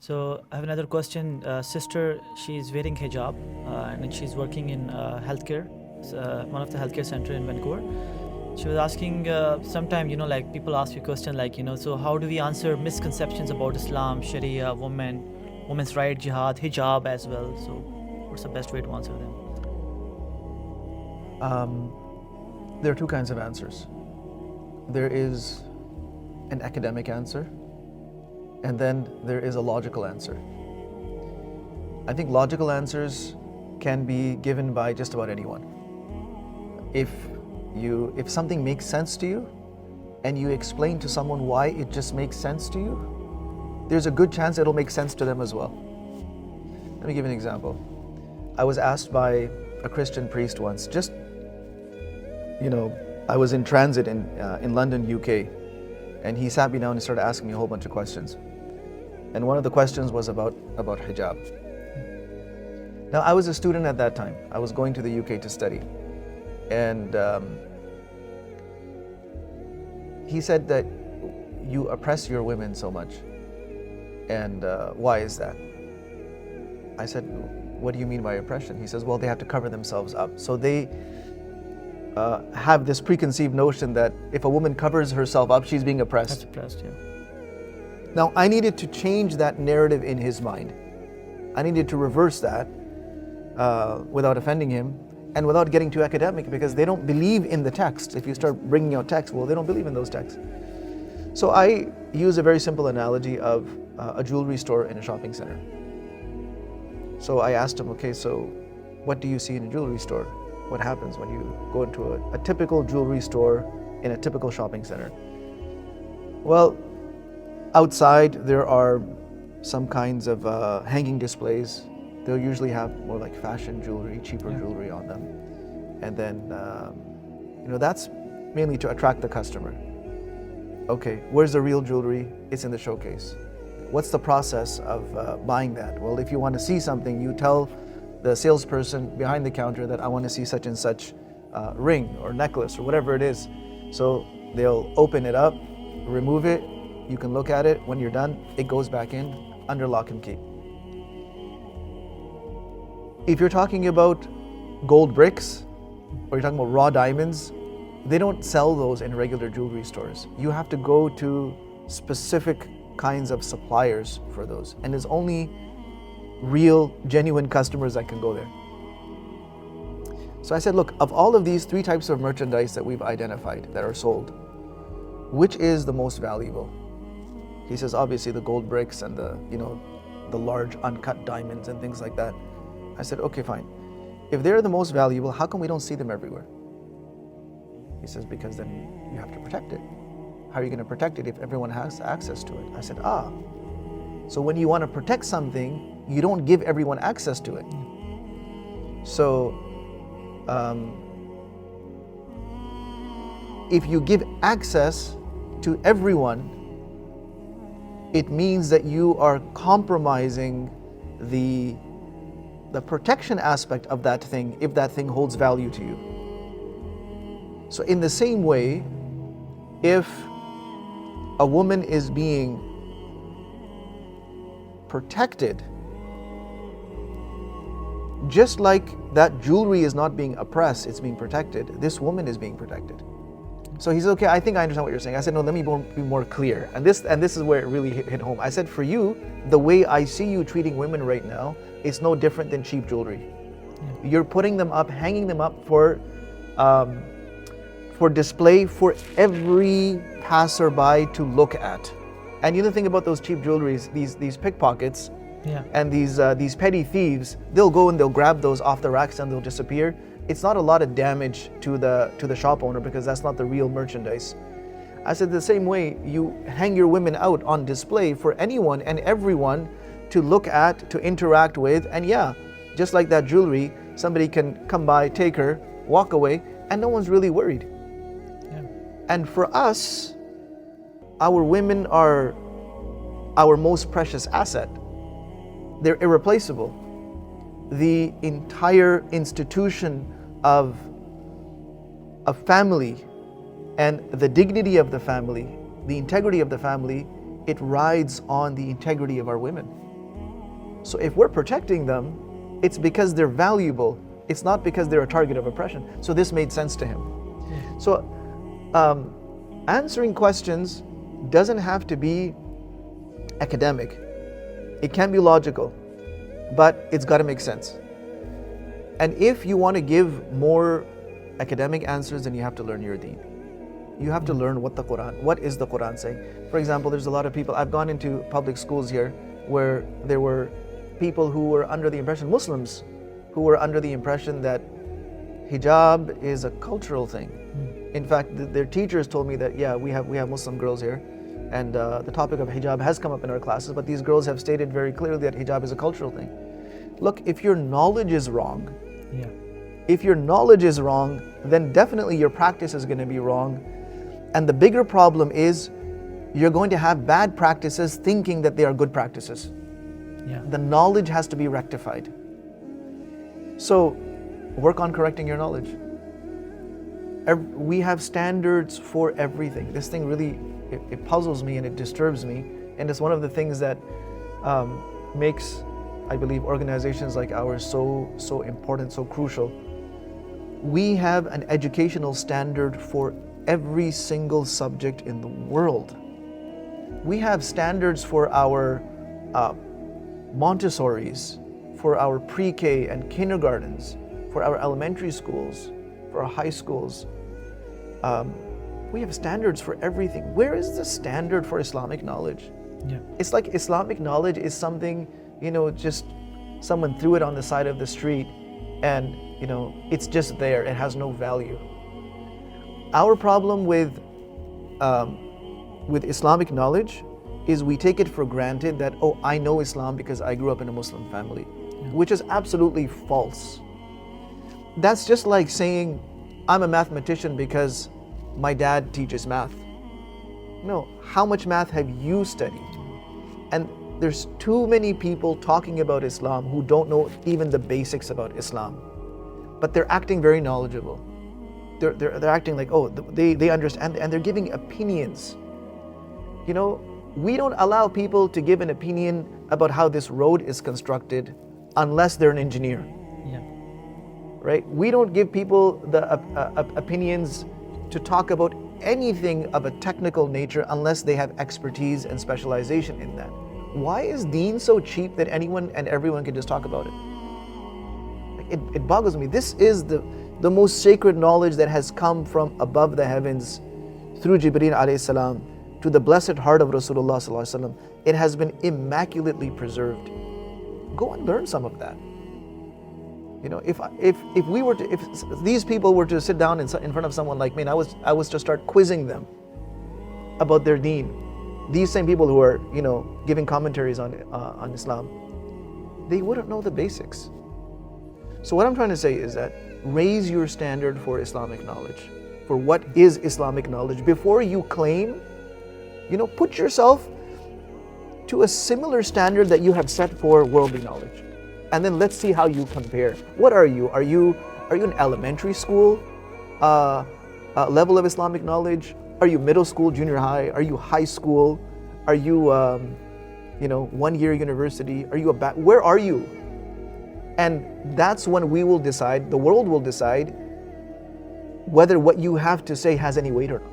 So I have another question. Sister, she's wearing hijab and she's working in healthcare, one of the healthcare center in Vancouver. She was asking, sometime, like people ask you question like, so how do we answer misconceptions about Islam, Sharia, women's right, jihad, hijab as well? So what's the best way to answer them? There are two kinds of answers. There is an academic answer, and then there is a logical answer. I think logical answers can be given by just about anyone. If something makes sense to you, and you explain to someone why it just makes sense to you, there's a good chance it'll make sense to them as well. Let me give you an example. I was asked by a Christian priest once, I was in transit in London, UK, and he sat me down and started asking me a whole bunch of questions. And one of the questions was about hijab. Now, I was a student at that time. I was going to the UK to study. And he said that you oppress your women so much. And why is that? I said, what do you mean by oppression? He says, well, they have to cover themselves up. So they have this preconceived notion that if a woman covers herself up, she's being oppressed. That's oppressed, yeah. Now, I needed to change that narrative in his mind. I needed to reverse that without offending him and without getting too academic, because they don't believe in the text. If you start bringing out text, well, they don't believe in those texts. So I use a very simple analogy of a jewelry store in a shopping center. So I asked him, okay, so what do you see in a jewelry store? What happens when you go into a typical jewelry store in a typical shopping center? Well, outside there are some kinds of hanging displays. They'll usually have more like fashion jewelry, cheaper jewelry on them. And then, that's mainly to attract the customer. Okay, where's the real jewelry? It's in the showcase. What's the process of buying that? Well, if you want to see something, you tell the salesperson behind the counter that I want to see such and such ring or necklace or whatever it is. So they'll open it up, remove it, you can look at it. When you're done, it goes back in under lock and key. If you're talking about gold bricks or you're talking about raw diamonds, they don't sell those in regular jewelry stores. You have to go to specific kinds of suppliers for those, and there's only real, genuine customers that can go there. So I said, look, of all of these three types of merchandise that we've identified that are sold, which is the most valuable? He says, obviously the gold bricks and the large uncut diamonds and things like that. I said, okay, fine. If they're the most valuable, how come we don't see them everywhere? He says, because then you have to protect it. How are you going to protect it if everyone has access to it? I said, so when you want to protect something, you don't give everyone access to it. So if you give access to everyone, it means that you are compromising the protection aspect of that thing if that thing holds value to you. So in the same way, if a woman is being protected, just like that jewelry is not being oppressed, it's being protected, this woman is being protected. So he said, okay, I think I understand what you're saying. I said, no, let me be more clear. And this is where it really hit home. I said, for you, the way I see you treating women right now, it's no different than cheap jewelry. You're putting them up, hanging them up for display for every passerby to look at. And the thing about those cheap jewelries, these pickpockets and these petty thieves, they'll go and they'll grab those off the racks and they'll disappear. It's not a lot of damage to the shop owner because that's not the real merchandise. I said the same way, you hang your women out on display for anyone and everyone to look at, to interact with, and just like that jewelry, somebody can come by, take her, walk away, and no one's really worried. And for us, our women are our most precious asset. They're irreplaceable. The entire institution of a family and the dignity of the family, the integrity of the family, it rides on the integrity of our women. So if we're protecting them, it's because they're valuable. It's not because they're a target of oppression. So this made sense to him. So answering questions doesn't have to be academic. It can be logical, but it's got to make sense. And if you want to give more academic answers, then you have to learn your deen. You have to learn what is the Quran saying. For example, there's a lot of people, I've gone into public schools here where there were people who were under the impression, Muslims, who were under the impression that hijab is a cultural thing. In fact, their teachers told me that, yeah, we have Muslim girls here, and the topic of hijab has come up in our classes, but these girls have stated very clearly that hijab is a cultural thing. Look, if your knowledge is wrong, then definitely your practice is going to be wrong. And the bigger problem is you're going to have bad practices thinking that they are good practices. The knowledge has to be rectified. So work on correcting your knowledge. We have standards for everything. This thing really, it puzzles me and it disturbs me. And it's one of the things that makes, I believe, organizations like ours so important, so crucial. We have an educational standard for every single subject in the world. We have standards for our Montessoris, for our pre-K and kindergartens, for our elementary schools, for our high schools. We have standards for everything. Where is the standard for Islamic knowledge? It's like Islamic knowledge is something, just someone threw it on the side of the street and, it's just there. It has no value. Our problem with Islamic knowledge is we take it for granted that, oh, I know Islam because I grew up in a Muslim family, which is absolutely false. That's just like saying, I'm a mathematician because my dad teaches math. No, how much math have you studied? And there's too many people talking about Islam who don't know even the basics about Islam, but they're acting very knowledgeable. They're acting like, oh, they understand, and they're giving opinions. We don't allow people to give an opinion about how this road is constructed unless they're an engineer. Right? We don't give people the opinions to talk about anything of a technical nature unless they have expertise and specialization in that. Why is deen so cheap that anyone and everyone can just talk about it? It boggles me. This is the most sacred knowledge that has come from above the heavens through Jibreel alayhi salam to the blessed heart of Rasulullah sallallahu alaihi wasallam. It has been immaculately preserved. Go and learn some of that. If these people were to sit down in front of someone like me and I was to start quizzing them about their deen, these same people who are giving commentaries on Islam, they wouldn't know the basics. So what I'm trying to say is that raise your standard for Islamic knowledge, for what is Islamic knowledge. Before you claim, put yourself to a similar standard that you have set for worldly knowledge. And then let's see how you compare. What are you? Are you an elementary school level of Islamic knowledge? Are you middle school, junior high? Are you high school? Are you 1 year university? Are you where are you? And that's when we will decide, the world will decide whether what you have to say has any weight or not.